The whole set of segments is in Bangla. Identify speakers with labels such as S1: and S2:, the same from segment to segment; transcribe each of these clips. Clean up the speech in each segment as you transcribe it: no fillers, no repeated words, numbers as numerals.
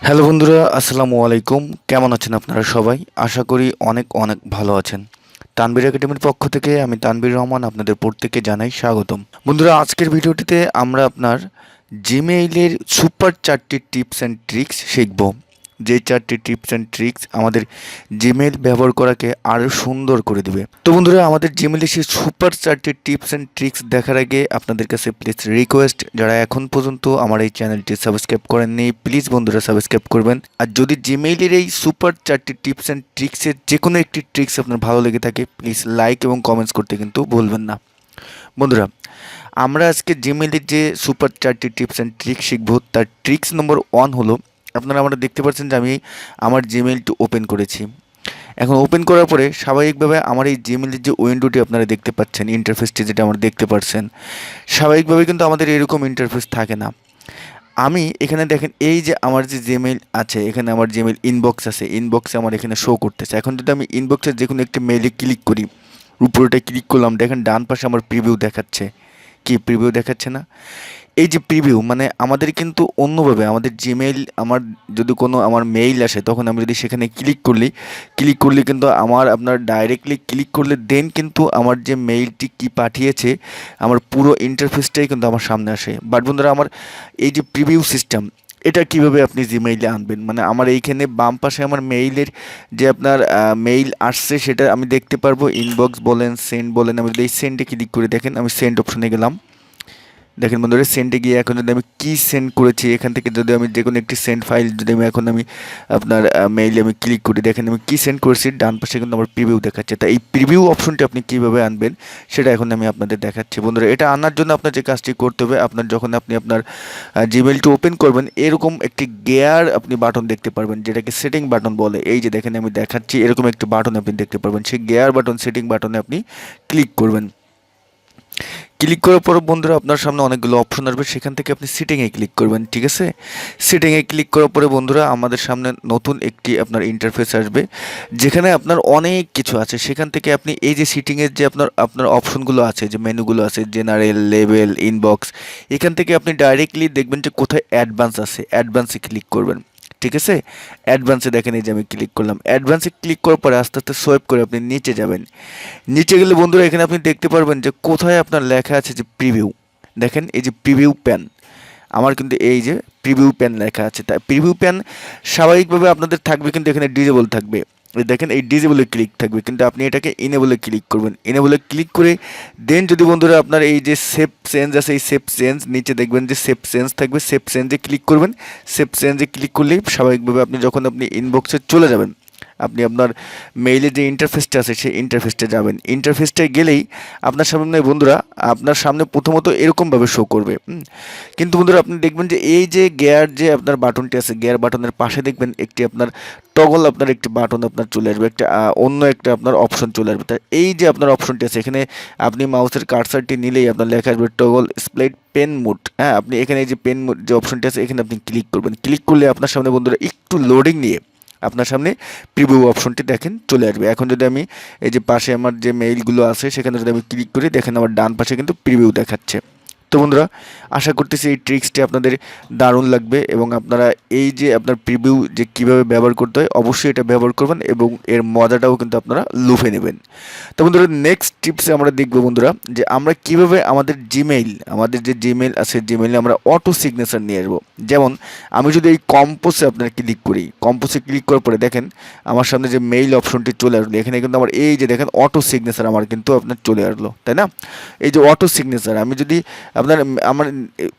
S1: হ্যালো বন্ধুরা, আসসালামু আলাইকুম। কেমন আছেন আপনারা সবাই? আশা করি অনেক অনেক ভালো আছেন। তানভীর একাডেমির পক্ষ থেকে আমি তানভীর রহমান আপনাদের প্রত্যেককে জানাই স্বাগতম। বন্ধুরা, আজকের ভিডিওটিতে আমরা আপনার জিমেইলের সুপার 4টি টিপস অ্যান্ড ট্রিক্স শিখব। যে 4টি টিপস অ্যান্ড ট্রিক্স আমাদের জিমেইল ব্যবহার করাকে আরও সুন্দর করে দেবে। তো বন্ধুরা, আমাদের জিমেইলে সেই সুপার 4টি টিপস অ্যান্ড ট্রিক্স দেখার আগে আপনাদের কাছে প্লিজ রিকোয়েস্ট, যারা এখন পর্যন্ত আমার এই চ্যানেলটি সাবস্ক্রাইব করেননি প্লিজ বন্ধুরা সাবস্ক্রাইব করবেন। আর যদি জিমেইলের এই সুপার 4টি টিপস অ্যান্ড ট্রিক্সের যে কোনো একটি ট্রিক্স আপনার ভালো লেগে থাকে প্লিজ লাইক এবং কমেন্টস করতে কিন্তু ভুলবেন না। বন্ধুরা, আমরা আজকে জিমেইলের যে সুপার 4টি টিপস অ্যান্ড ট্রিক্স শিখব, তার ট্রিক্স নম্বর 1 হলো, আমরা দেখতে পাচ্ছেন যে আমি আমার জিমেইলটি ওপেন করেছি। এখন ওপেন করার পরে স্বাভাবিকভাবে আমার এই জিমেইলের যে উইন্ডোটি আপনারা দেখতে পাচ্ছেন, ইন্টারফেসটি যেটা আমরা দেখতে পাচ্ছেন, স্বাভাবিকভাবে কিন্তু আমাদের এরকম ইন্টারফেস থাকে না। আমি এখানে দেখেন, এই যে আমার যে জিমেইল আছে, এখানে আমার জিমেইল ইনবক্স আছে, ইনবক্সে আমার এখানে শো করতেছে। এখন যদি আমি ইনবক্সের যে কোনো একটা মেইলে ক্লিক করি, উপরেটা ক্লিক করলাম, দেখেন ডান পাশে আমার প্রিভিউ দেখাচ্ছে। কি প্রিভিউ দেখাচ্ছে না? এই যে প্রিভিউ মানে আমাদের কিন্তু অন্যভাবে আমাদের জিমেইল, আমার যদি কোনো আমার মেইল আসে তখন আমি যদি সেখানে ক্লিক করলে কিন্তু আপনার ডাইরেক্টলি ক্লিক করলে দেন কিন্তু আমার যে মেইলটি কি পাঠিয়েছে আমার পুরো ইন্টারফেসটাই কিন্তু আমার সামনে আসে। বাট বন্ধুরা, আমার এই যে প্রিভিউ সিস্টেম, এটা কিভাবে আপনি জিমেইলে আনবেন, মানে আমার এইখানে বাম পাশে আমার মেইলের যে আপনার মেইল আসছে সেটা আমি দেখতে পারবো। ইনবক্স বলেন, সেন্ড বলেন, আমি যদি এই সেন্ডে ক্লিক করে দেখেন, আমি সেন্ড অপশনে গেলাম। দেখেন বন্ধুরা, সেন্ডে গিয়ে এখন যদি আমি কী সেন্ড করেছি, এখান থেকে যদি আমি যে কোনো একটি সেন্ড ফাইল যদি আমি আপনার মেইলে আমি ক্লিক করি, দেখেন আমি কী সেন্ড করেছি, ডান পাশে কিন্তু আমার প্রিভিউ দেখাচ্ছে। তাই এই প্রিভিউ অপশনটি আপনি কীভাবে আনবেন সেটা এখন আমি আপনাদের দেখাচ্ছি। বন্ধুরা, এটা আনার জন্য আপনার যে কাজটি করতে হবে, যখন আপনি আপনার জিমেইলটি ওপেন করবেন, এরকম একটি গিয়ার আপনি বাটন দেখতে পারবেন, যেটাকে সেটিং বাটন বলে। এই যে দেখেন আমি দেখাচ্ছি, এরকম একটি বাটন আপনি দেখতে পারবেন, সেই গিয়ার বাটন সেটিং বাটনে আপনি ক্লিক করবেন। ক্লিক করার পর বন্ধুরা আপনার সামনে অনেকগুলো অপশন আসবে, সেখান থেকে আপনি সেটিংয়ে ক্লিক করবেন। ঠিক আছে, সেটিংয়ে ক্লিক করার পরে বন্ধুরা আমাদের সামনে নতুন একটি আপনার ইন্টারফেস আসবে, যেখানে আপনার অনেক কিছু আছে। সেখান থেকে আপনি এই যে সেটিংয়ের যে আপনার অপশনগুলো আছে, যে মেনুগুলো আছে, জেনারেল, লেভেল, ইনবক্স, এখান থেকে আপনি ডাইরেক্টলি দেখবেন যে কোথায় অ্যাডভান্স আছে, অ্যাডভান্সে ক্লিক করবেন। ঠিক আছে, অ্যাডভান্সে দেখেন এই যে আমি ক্লিক করলাম। অ্যাডভান্সে ক্লিক করার পরে আস্তে আস্তে সোয়াইপ করে আপনি নিচে যাবেন। নিচে গেলে বন্ধুরা এখানে আপনি দেখতে পারবেন যে কোথায় আপনার লেখা আছে যে প্রিভিউ। দেখেন এই যে প্রিভিউ প্যান, আমার কিন্তু এই যে প্রিভিউ প্যান লেখা আছে। তাই প্রিভিউ প্যান স্বাভাবিকভাবে আপনাদের থাকবে, কিন্তু এখানে ডিজেবল থাকবে। দেখেন এই ডিজেবলে ক্লিক থাকবে, কিন্তু আপনি এটাকে ইনেবলে ক্লিক করবেন। ইনেবলে ক্লিক করে দেন যদি বন্ধুরা আপনার এই যে সেভ চেঞ্জ আছে, এই সেভ চেঞ্জ নিচে দেখবেন যে সেভ চেঞ্জ থাকবে, সেভ চেঞ্জে ক্লিক করবেন। সেভ চেঞ্জে ক্লিক করলেই স্বাভাবিকভাবে আপনি যখন আপনি ইনবক্সে চলে যাবেন, আপনি আপনার মেইলের যে ইন্টারফেসটা আছে সেই ইন্টারফেসটা যাবেন। ইন্টারফেসটায় গেলেই আপনার সামনে বন্ধুরা, আপনার সামনে প্রথমত এরকমভাবে শো করবে। কিন্তু বন্ধুরা আপনি দেখবেন যে এই যে গিয়ার যে আপনার বাটনটি আছে, গিয়ার বাটনের পাশে দেখবেন একটি আপনার টগল, আপনার একটি বাটন আপনার চলে আসবে, একটা অন্য একটা আপনার অপশন চলে আসবে। তা এই যে আপনার অপশনটি আছে, এখানে আপনি মাউসের কার্সারটি নিলেই আপনার লেখা আসবে টগল স্প্লাইট পেন মোড। হ্যাঁ, আপনি এখানে এই যে পেন মোড যে অপশনটি আছে, এখানে আপনি ক্লিক করবেন। ক্লিক করলে আপনার সামনে বন্ধুরা একটু লোডিং নিয়ে আপনার সামনে প্রিভিউ অপশনটি দেখেন চলে আসবে। এখন যদি আমি এই যে পাশে আমার যে মেইলগুলো আছে সেখানে যদি আমি ক্লিক করি, দেখেন আমার ডান পাশে কিন্তু প্রিভিউ দেখাচ্ছে। তো বন্ধুরা, আশা করতেছি এই ট্রিক্সটি আপনাদের দারুণ লাগবে এবং আপনারা এই যে আপনার প্রিভিউ যে কীভাবে ব্যবহার করতে হয় অবশ্যই এটা ব্যবহার করবেন এবং এর মজাটাও কিন্তু আপনারা লুফে নেবেন। তো বন্ধুরা, নেক্সট টিপসে আমরা দেখব বন্ধুরা যে আমরা কীভাবে আমাদের যে জিমেইল আছে, জিমেইলে আমরা অটো সিগনেচার নিয়ে আসবো। যেমন আমি যদি এই কম্পোসে আপনার ক্লিক করি, কম্পোসে ক্লিক করার পরে দেখেন আমার সামনে যে মেইল অপশনটি চলে আসলো, এখানে কিন্তু আমার এই যে দেখেন অটো সিগনেচার আমার কিন্তু আপনার চলে আসলো, তাই না? এই যে অটো সিগনেচার, আমি যদি আমার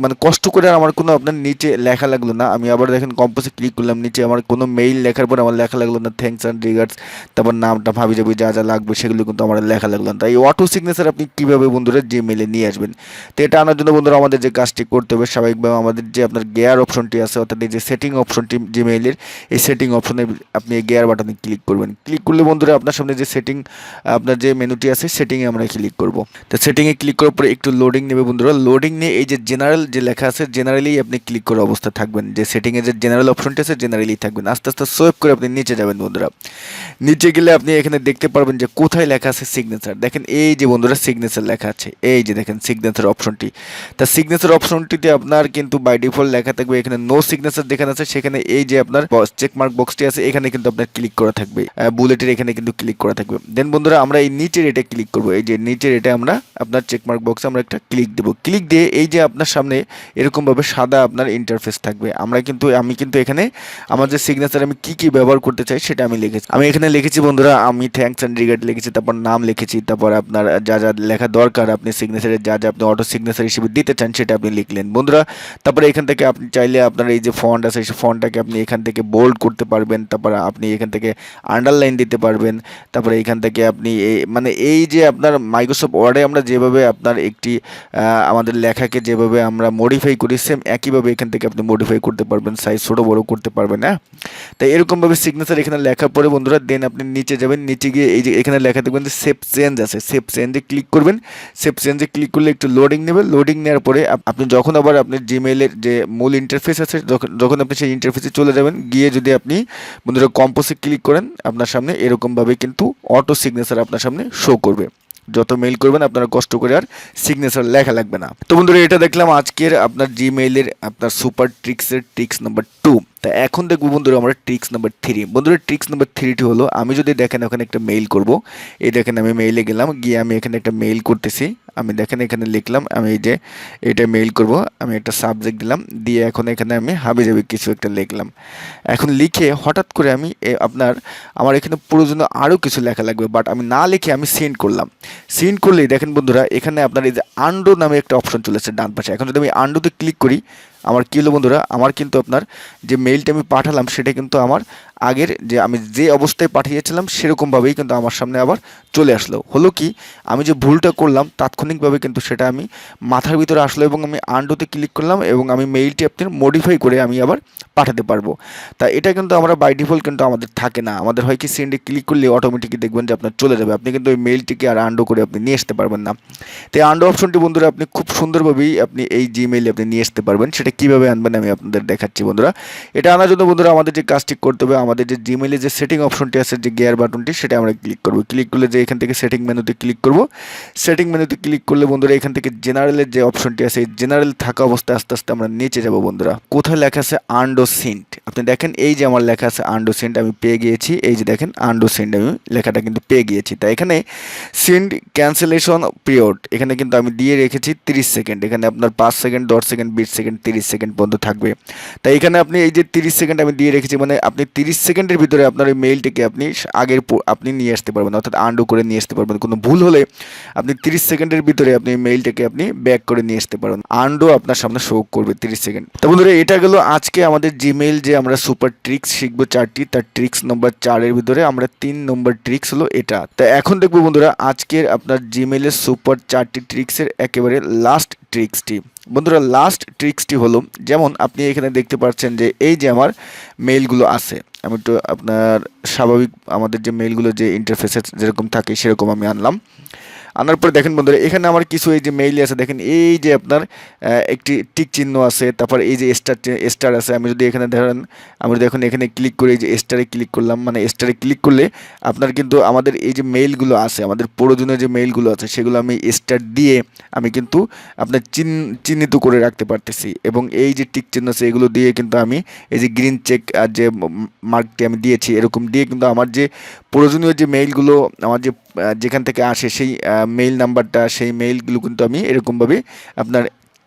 S1: মানে কষ্ট করে আমার কোনো আপনার নিচে লেখা লাগলো না, আমি আবার দেখেন কম্পোজে ক্লিক করলাম, নিচে আমার কোনো মেইল লেখার পর আমার লেখা লাগলো না থ্যাঙ্কস অ্যান্ড রিগার্ডস, তারপর নামটা ভাবি যাবি যা যা লাগবে সেগুলো কিন্তু আমার লেখা লাগলো না। তাই অটো সিগনেচার আপনি কীভাবে বন্ধুরা জিমেইলে নিয়ে আসবেন, তো এটা আনার জন্য বন্ধুরা আমাদের যে কাজটি করতে হবে স্বাভাবিকভাবে আমাদের যে আপনার গিয়ার অপশনটি আছে, অর্থাৎ এই যে সেটিং অপশনটি জিমেইলের, এই সেটিং অপশনে আপনি এই গিয়ার বাটনে ক্লিক করবেন। ক্লিক করলে বন্ধুরা আপনার সামনে যে আপনার যে মেনুটি আছে সেটিংয়ে আমরা ক্লিক করব। তো সেটিংয়ে ক্লিক করার পরে একটু লোডিং নেবে বন্ধুরা। লোডিং নিয়ে এই যে জেনারেল যে লেখা আছে জেনারেলি আপনি ক্লিক করে অবস্থা থাকবেন, যে সেটিংয়ে যে জেনারেল অপশনটি আছে জেনারেলি থাকবেন। আস্তে আস্তে সোয়েপ করে আপনি নিচে যাবেন বন্ধুরা। নিচে গেলে আপনি এখানে দেখতে পারবেন যে কোথায় লেখা আছে সিগনেচার। দেখেন এই যে বন্ধুরা সিগনেচার লেখা আছে, এই যে দেখেন সিগনেচার অপশনটি। তা সিগনেচার অপশনটিতে আপনার কিন্তু বাই ডিফল্ট লেখা থাকবে এখানে নো সিগনেচার দেখানো আছে, সেখানে এই যে আপনার চেক মার্ক বক্সটি আছে এখানে কিন্তু আপনার ক্লিক করা থাকবে, বুলেটের এখানে কিন্তু ক্লিক করা থাকবে। দেন বন্ধুরা আমরা এই নিচের এটা ক্লিক করব, এই যে নিচের এটা আমরা আপনার চেক মার্ক বক্সে আমরা একটা ক্লিক দেব। ক্লিক দিয়ে এই যে আপনার সামনে এরকমভাবে সাদা আপনার ইন্টারফেস থাকবে। আমি কিন্তু এখানে আমার যে সিগনেচার আমি কি ব্যবহার করতে চাই সেটা আমি লিখেছি। আমি এখানে লিখেছি বন্ধুরা, আমি থ্যাঙ্কস অ্যান্ড রিগার্ড লিখেছি, তারপর নাম লিখেছি, তারপর আপনার যা যা লেখা দরকার আপনি সিগনেচারে যা যা আপনি অটো সিগনেচার হিসেবে দিতে চান সেটা আপনি লিখলেন বন্ধুরা। তারপরে এখান থেকে আপনি চাইলে আপনার এই যে ফন্ট আছে সেই ফন্টটাকে আপনি এখান থেকে বোল্ড করতে পারবেন, তারপর আপনি এখান থেকে আন্ডারলাইন দিতে পারবেন, তারপরে এখান থেকে আপনি মানে এই যে আপনার মাইক্রোসফট ওয়ার্ডে আমরা যেভাবে আপনার একটি আমাদের লেখাকে যেভাবে আমরা মডিফাই করি সেম একইভাবে এখান থেকে আপনি মডিফাই করতে পারবেন, সাইজ ছোটো বড়ো করতে পারবেন। হ্যাঁ, তাই এরকমভাবে সিগনেচার এখানে লেখার পরে বন্ধুরা দেন আপনি নিচে যাবেন, নিচে গিয়ে এই যে এখানে লেখা দেখবেন যে সেভ চেঞ্জ আছে, সেভ চেঞ্জে ক্লিক করবেন। সেভ চেঞ্জে ক্লিক করলে একটু লোডিং নেবে, লোডিং নেওয়ার পরে আপনি যখন আবার আপনার জিমেইলের যে মূল ইন্টারফেস আছে যখন আপনি সেই ইন্টারফেসে চলে যাবেন, গিয়ে যদি আপনি বন্ধুরা কম্পোজে ক্লিক করেন আপনার সামনে এরকমভাবে কিন্তু অটো সিগনেচার আপনার সামনে শো করবে। যত মেইল করবেন আপনারা কষ্ট করে আর সিগনেচার লেখা লাগবে না। তো বন্ধুরা এটা দেখলাম আজকের আপনার জিমেইলের আপনার সুপার ট্রিক্সের ট্রিক্স নাম্বার 2। তা এখন দেখবো বন্ধুরা আমরা ট্রিক্স নাম্বার 3। বন্ধুরা ট্রিক্স নাম্বার 3টি হলো, আমি যদি দেখেন ওখানে একটা মেইল করব, এই দেখেন আমি মেইলে গেলাম, গিয়ে আমি এখানে একটা মেইল করতেছি। আমি দেখেন এখানে লিখলাম, আমি এই যে এটা মেইল করব, আমি একটা সাবজেক্ট দিলাম, দিয়ে এখন এখানে আমি হাবিজাবি কিছু একটা লিখলাম। এখন লিখে হঠাৎ করে আমি আমার এখানে প্রয়োজনীয় আরও কিছু লেখা লাগবে, বাট আমি না লিখে আমি সেন্ড করলাম। সেন্ড করলেই দেখেন বন্ধুরা এখানে আপনার এই যে আন্ডো নামে একটা অপশন চলে এসেছে ডান পাশে। এখন যদি আমি আন্ডোতে ক্লিক করি, আমার কী হলো বন্ধুরা, আমার কিন্তু আপনার যে মেইলটা আমি পাঠালাম সেটা কিন্তু আমার আগের যে আমি যে অবস্থায় পাঠিয়েছিলাম সেরকমভাবেই কিন্তু আমার সামনে আবার চলে আসলো। হলো কি, আমি যে ভুলটা করলাম তাৎক্ষণিকভাবে কিন্তু সেটা আমি মাথার ভিতরে আসলো এবং আমি আন্ডোতে ক্লিক করলাম এবং আমি মেইলটি আপনার মডিফাই করে আমি আবার পাঠাতে পারবো। তা এটা কিন্তু আমরা বাই ডিফল্ট কিন্তু আমাদের থাকে না, আমাদের হয় কি সেন্ডে ক্লিক করলে অটোমেটিকলি দেখবেন যে আপনার চলে যাবে, আপনি কিন্তু ওই মেইলটিকে আর আন্ডো করে আপনি নিয়ে আসতে পারবেন না। তো এই আন্ডো অপশনটি বন্ধুরা আপনি খুব সুন্দরভাবেই আপনি এই জিমেইলে আপনি নিয়ে আসতে পারবেন। সেটা কীভাবে আনবেন আমি আপনাদের দেখাচ্ছি বন্ধুরা। এটা আনার জন্য বন্ধুরা আমাদের যে কাজটি করতে হবে, আমাদের যে জিমেইলে যে সেটিং অপশনটি আছে যে গিয়ার বাটনটি সেটা আমরা ক্লিক করব। ক্লিক করলে যে এখান থেকে সেটিং মেনুতে ক্লিক করব, সেটিং মেনুতে ক্লিক করলে বন্ধুরা এখান থেকে জেনারেলের যে অপশনটি আছে এই জেনারেল থাকা অবস্থায় আস্তে আস্তে আমরা নিচে যাব বন্ধুরা। কোথায় লেখা আছে আন্ডো সেন্ট, আপনি দেখেন এই যে আমার লেখা আছে আন্ডো সেন্ট, আমি পেয়ে গিয়েছি। এই যে দেখেন আন্ডো সেন্ট আমি লেখাটা কিন্তু পেয়ে গিয়েছি। তাই এখানে সেন্ড ক্যান্সেলেশন পিরিয়ড এখানে কিন্তু আমি দিয়ে রেখেছি 30 সেকেন্ড। এখানে আপনার 5 সেকেন্ড, 10 সেকেন্ড, 20 সেকেন্ড, 30 সেকেন্ড পর্যন্ত থাকবে। তাই এখানে আপনি এই যে 30 সেকেন্ড আমি দিয়ে রেখেছি, মানে আপনি 30 সেকেন্ডের ভিতরে আপনার ওই মেইলটিকে আপনি নিয়ে আসতে পারবেন, অর্থাৎ আন্ডো করে নিয়ে আসতে পারবেন। কোনো ভুল হলে আপনি 30 সেকেন্ডের ভিতরে আপনি মেইলটাকে আপনি ব্যাক করে নিয়ে আসতে পারবেন, আন্ডো আপনার সামনে শো করবে 30 সেকেন্ড। তো বন্ধুরা এটা গেল আজকে আমাদের জিমেইল যে আমরা সুপার ট্রিক্স শিখবো 4টি, তার ট্রিক্স নম্বর 4-এর ভিতরে আমরা 3 নম্বর ট্রিক্স হলো এটা। তো এখন দেখবো বন্ধুরা আজকের আপনার জিমেইলের সুপার 4টি ট্রিক্সের একেবারে লাস্ট ট্রিক্সটি। বন্ধুরা লাস্ট ট্রিক্সটি হলো, যেমন আপনি এখানে দেখতে পাচ্ছেন যে এই যে আমার মেইলগুলো আছে, আমি একটু আপনার স্বাভাবিক আমাদের যে মেইলগুলো যে ইন্টারফেসে যেরকম থাকে সেরকম আমি আনার পরে দেখেন বন্ধুরা এখানে আমার কিছু এই যে মেইল আছে, দেখেন এই যে আপনার একটি টিক চিহ্ন আছে, তারপর এই যে স্টার আছে। আমি যদি এখানে ধরেন আমি যদি এখন এখানে ক্লিক করে এই যে স্টারে ক্লিক করলাম, মানে স্টারে ক্লিক করলে আপনার কিন্তু আমাদের এই যে মেইলগুলো আছে, আমাদের প্রয়োজনীয় যে মেইলগুলো আছে সেগুলো আমি স্টার দিয়ে আমি কিন্তু আপনার চিহ্নিত করে রাখতে পারতেছি। এবং এই যে টিক চিহ্ন আছে এগুলো দিয়ে কিন্তু আমি এই যে গ্রিন চেক আর যে মার্কটি আমি দিয়েছি এরকম দিয়ে কিন্তু আমার যে প্রয়োজনীয় যে মেইলগুলো আমার যেখান থেকে আসে সেই মেইল নাম্বারটা, সেই মেইলগুলো কিন্তু আমি এরকমভাবে আপনার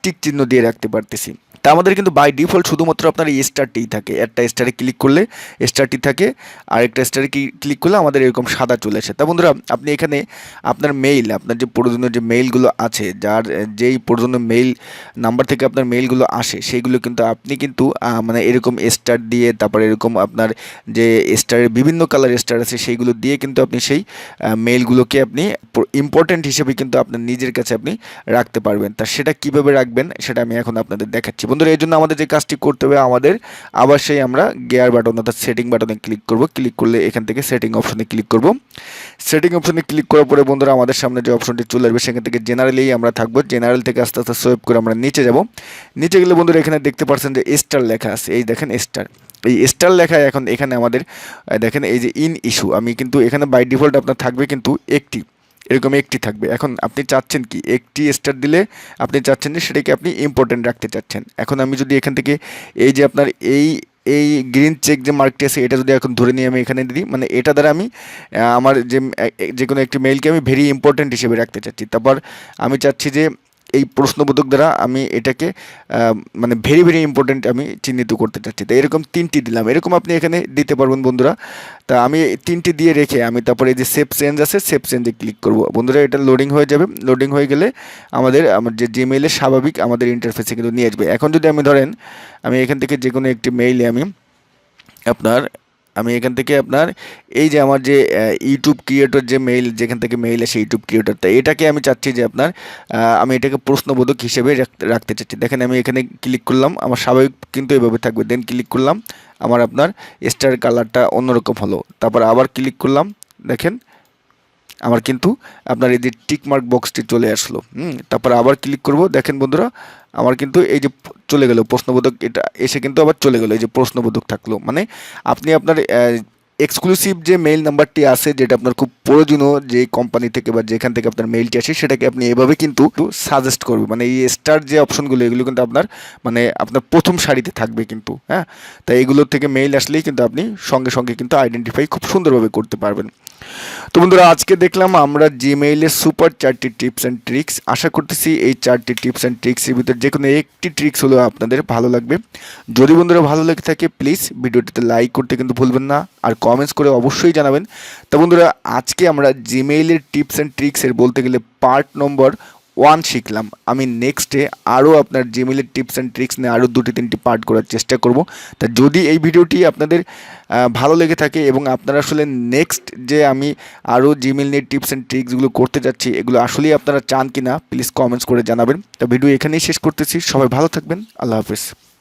S1: টিক চিহ্ন দিয়ে রাখতে পারতেছি। তা আমাদের কিন্তু বাই ডিফল্ট শুধুমাত্র আপনার এই স্টারটিই থাকে, একটা স্টারে ক্লিক করলে স্টারটি থাকে, আর একটা স্টারে ক্লিক করলে আমাদের এরকম সাদা চলে আসে। তা বন্ধুরা আপনি এখানে আপনার মেইল, আপনার যে প্রয়োজনীয় যে মেইলগুলো আছে, যেই প্রয়োজনীয় মেইল নাম্বার থেকে আপনার মেইলগুলো আসে সেইগুলো কিন্তু আপনি কিন্তু মানে এরকম স্টার দিয়ে, তারপরে এরকম আপনার যে স্টারের বিভিন্ন কালার স্টার আছে সেইগুলো দিয়ে কিন্তু আপনি সেই মেইলগুলোকে আপনি ইম্পর্ট্যান্ট হিসেবে কিন্তু আপনার নিজের কাছে আপনি রাখতে পারবেন। তা সেটা কীভাবে রাখবেন সেটা আমি এখন আপনাদের দেখাচ্ছি। বন্ধুরা এই জন্য আমাদের যে কাজটি করতে হবে, আমাদের আবার সেই আমরা গিয়ার বাটন অর্থাৎ সেটিং বাটনে ক্লিক করব। ক্লিক করলে এখান থেকে সেটিং অপশনে ক্লিক করব। সেটিং অপশনে ক্লিক করার পরে বন্ধুরা আমাদের সামনে যে অপশনটি চলে আসবে সেখান থেকে জেনারেলেই আমরা থাকবো। জেনারেল থেকে আস্তে আস্তে সোয়েপ করে আমরা নিচে যাব। নিচে গেলে বন্ধুরা এখানে দেখতে পাচ্ছেন যে স্টার লেখা আছে, এই দেখেন স্টার। এই স্টার লেখায় এখন এখানে আমাদের দেখেন এই যে ইন ইস্যু, আমি কিন্তু এখানে বাই ডিফল্ট আপনার থাকবে কিন্তু একটি, এরকম একটি থাকবে। এখন আপনি চাচ্ছেন কি একটি স্টার দিলে আপনি চাচ্ছেন যে সেটাকে আপনি ইম্পর্টেন্ট রাখতে চাচ্ছেন। এখন আমি যদি এখান থেকে এই যে আপনার এই এই গ্রিন চেক যে মার্কটি আছে এটা যদি এখন ধরে নিয়ে আমি এখানে দিই, মানে এটা দ্বারা আমি আমার যে কোনো একটি মেইলকে আমি ভেরি ইম্পর্টেন্ট হিসেবে রাখতে চাচ্ছি। তারপর আমি চাচ্ছি যে এই প্রশ্নবোধক দ্বারা আমি এটাকে মানে ভেরি ভেরি ইম্পর্টেন্ট আমি চিহ্নিত করতে চাচ্ছি। তো এরকম 3টি দিলাম, এরকম আপনি এখানে দিতে পারবেন বন্ধুরা। তা আমি 3টি দিয়ে রেখে আমি তারপরে এই যে সেভ চেঞ্জ আছে সেভ চেঞ্জে ক্লিক করব বন্ধুরা। এটা লোডিং হয়ে যাবে, লোডিং হয়ে গেলে আমার যে জিমেইলের স্বাভাবিক আমাদের ইন্টারফেসে কিন্তু নিয়ে আসবে। এখন যদি আমি ধরেন আমি এখান থেকে যে কোনো একটি মেইলে আমি এখান থেকে আপনার এই যে আমার যে ইউটিউব ক্রিয়েটর যে মেইল, যেখান থেকে মেইল আসে ইউটিউব ক্রিয়েটরটা, এটাকে আমি চাচ্ছি যে আপনার আমি এটাকে প্রশ্নবোধক হিসেবে রাখতে চাচ্ছি। দেখেন আমি এখানে ক্লিক করলাম, আমার স্বাভাবিক কিন্তু এভাবে থাকবে। দেন ক্লিক করলাম, আমার আপনার স্টার কালারটা অন্যরকম হলো। তারপর আবার ক্লিক করলাম, দেখেন আমার কিন্তু আপনার এই যে টিক মার্ক বক্সটি চলে আসলো। তারপর আবার ক্লিক করব, দেখেন বন্ধুরা আমার কিন্তু এই যে চলে গেল প্রশ্নবোধক, এটা এসে কিন্তু আবার চলে গেল, এই যে প্রশ্নবোধক থাকলো। মানে আপনি আপনার এক্সক্লুসিভ যে মেইল নাম্বারটি আছে, যেটা আপনার খুব প্রয়োজনীয় যে কোম্পানি থেকে বা যেখান থেকে আপনার মেইলটি আসে, সেটাকে আপনি এভাবে কিন্তু সাজেস্ট করবে। মানে এই স্টার যে অপশনগুলো এগুলো কিন্তু আপনার আপনার প্রথম সারিতে থাকবে কিন্তু, হ্যাঁ। তাই এগুলোর থেকে মেইল আসলেই কিন্তু আপনি সঙ্গে সঙ্গে কিন্তু আইডেন্টিফাই খুব সুন্দরভাবে করতে পারবেন। তো বন্ধুরা আজকে দেখলাম আমরা জিমেইলের সুপার 4টি টিপস অ্যান্ড ট্রিক্স। আশা করতেছি এই 4টি টিপস অ্যান্ড ট্রিক্সের ভিতরে যে কোনো একটি ট্রিক্স হলেও আপনাদের ভালো লাগবে। যদি বন্ধুরা ভালো লেগে থাকে প্লিজ ভিডিওটিতে লাইক করতে কিন্তু ভুলবেন না, আর কমেন্টস করে অবশ্যই জানাবেন। তো বন্ধুরা আজকে আমরা জিমেইলের টিপস অ্যান্ড ট্রিক্সের বলতে গেলে পার্ট নম্বর 1 শিখলাম। আমি নেক্সটে আরও আপনার জিমেইলের টিপস অ্যান্ড ট্রিক্স নিয়ে আরও 2-3টি পার্ট করার চেষ্টা করব। তা যদি এই ভিডিওটি আপনাদের ভালো লেগে থাকে এবং আপনারা আসলে নেক্সট যে আমি আরও জিমেইল নিয়ে টিপস অ্যান্ড ট্রিক্সগুলো করতে যাচ্ছি এগুলো আসলেই আপনারা চান কি না প্লিজ কমেন্টস করে জানাবেন। তো ভিডিও এখানেই শেষ করতেছি, সবাই ভালো থাকবেন, আল্লাহ হাফেজ।